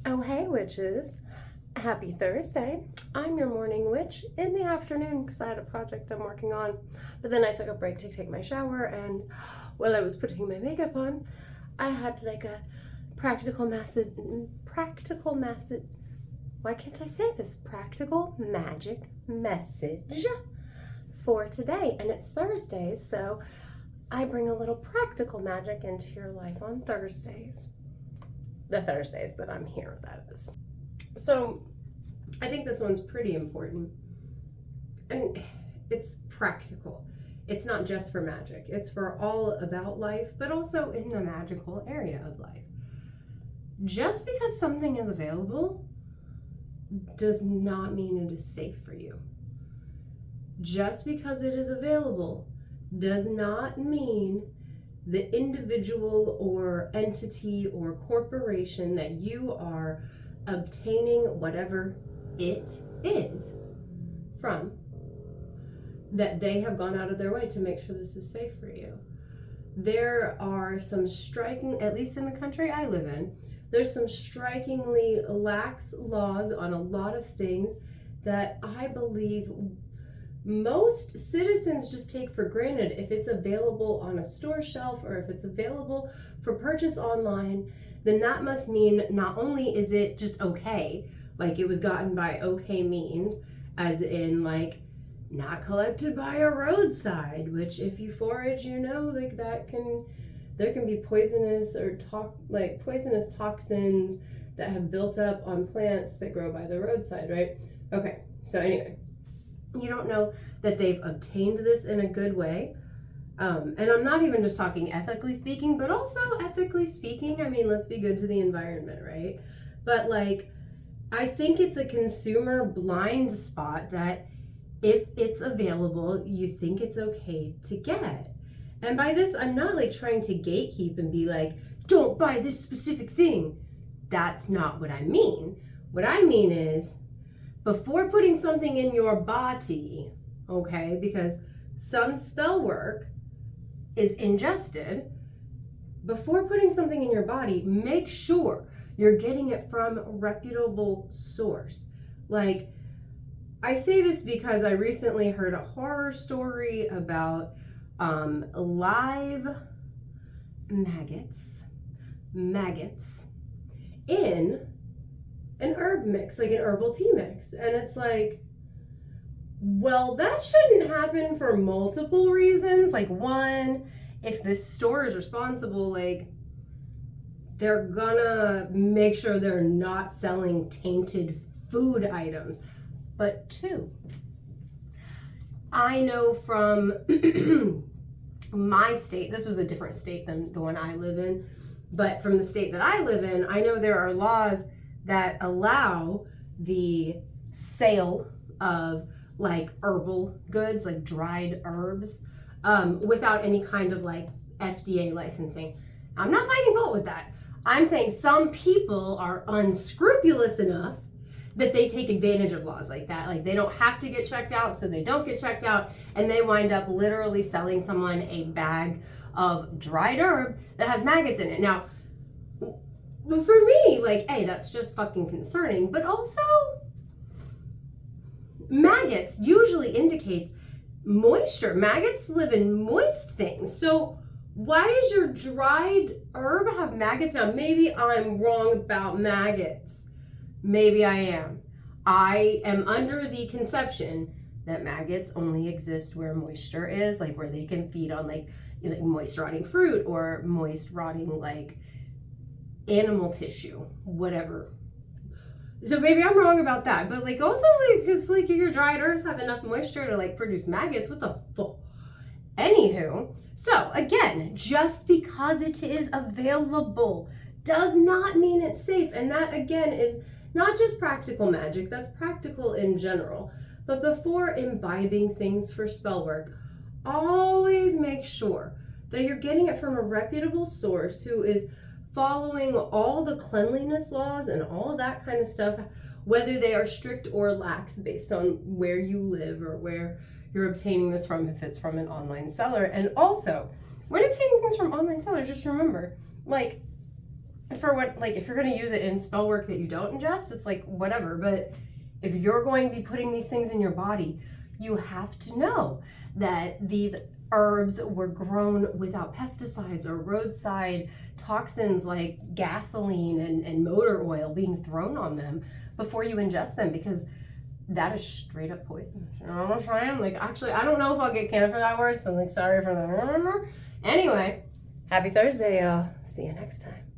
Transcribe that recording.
Oh, hey, witches. Happy Thursday. I'm your morning witch in the afternoon because I had a project I'm working on. But then I took a break to take my shower, and while I was putting my makeup on, I had like a practical message. Why can't I say this? Practical magic message for today. And it's Thursdays, so I bring a little practical magic into your life on Thursdays. The Thursdays that I'm here, that is. So I think this one's pretty important. And it's practical. It's not just for magic, it's for all about life, but also in the magical area of life. Just because something is available does not mean it is safe for you. Just because it is available does not mean the individual or entity or corporation that you are obtaining whatever it is from, that they have gone out of their way to make sure this is safe for you. There are some striking, at least in the country I live in, there's some strikingly lax laws on a lot of things that I believe most citizens just take for granted. If it's available on a store shelf or if it's available for purchase online, then that must mean not only is it just okay, like it was gotten by okay means, as in like not collected by a roadside, which if you forage, like there can be poisonous or poisonous toxins that have built up on plants that grow by the roadside, right? Okay, so anyway, you don't know that they've obtained this in a good way. And I'm not even just talking ethically speaking, but also ethically speaking. I mean, let's be good to the environment, right? But I think it's a consumer blind spot that if it's available, you think it's okay to get. And by this, I'm not trying to gatekeep and be like, don't buy this specific thing. That's not what I mean. What I mean is, before putting something in your body, okay, because some spell work is ingested, before putting something in your body, make sure you're getting it from a reputable source. I say this because I recently heard a horror story about live maggots in an herb mix, like an herbal tea mix. And it's well, that shouldn't happen for multiple reasons. One, if this store is responsible, they're gonna make sure they're not selling tainted food items. But two, I know from my state, this was a different state than the one I live in, but from the state that I live in, I know there are laws that allow the sale of herbal goods, like dried herbs, without any kind of FDA licensing. I'm not finding fault with that. I'm saying some people are unscrupulous enough that they take advantage of laws like that. They don't have to get checked out, so they don't get checked out, and they wind up literally selling someone a bag of dried herb that has maggots in it. Now, for me, hey, that's just fucking concerning, but also maggots usually indicates moisture. Maggots live in moist things. So why does your dried herb have maggots? Now, maybe I'm wrong about maggots. Maybe I am. I am under the conception that maggots only exist where moisture is, where they can feed on moist rotting fruit or moist rotting animal tissue, whatever. So maybe I'm wrong about that, but also because your dried herbs have enough moisture to produce maggots. What the fuck? Anywho, so again, just because it is available does not mean it's safe, and that again is not just practical magic, that's practical in general. But before imbibing things for spell work, always make sure that you're getting it from a reputable source who is following all the cleanliness laws and all of that kind of stuff, whether they are strict or lax based on where you live or where you're obtaining this from, if it's from an online seller. And also, when obtaining things from online sellers, just remember, for what, like, if you're going to use it in spell work that you don't ingest, it's like whatever. But if you're going to be putting these things in your body, you have to know that these herbs were grown without pesticides or roadside toxins like gasoline and motor oil being thrown on them before you ingest them, because that is straight up poison. You know what I'm saying? Like, actually, I don't know if I'll get canned for that word, so I'm like, sorry for that. Anyway, happy Thursday, y'all. See you next time.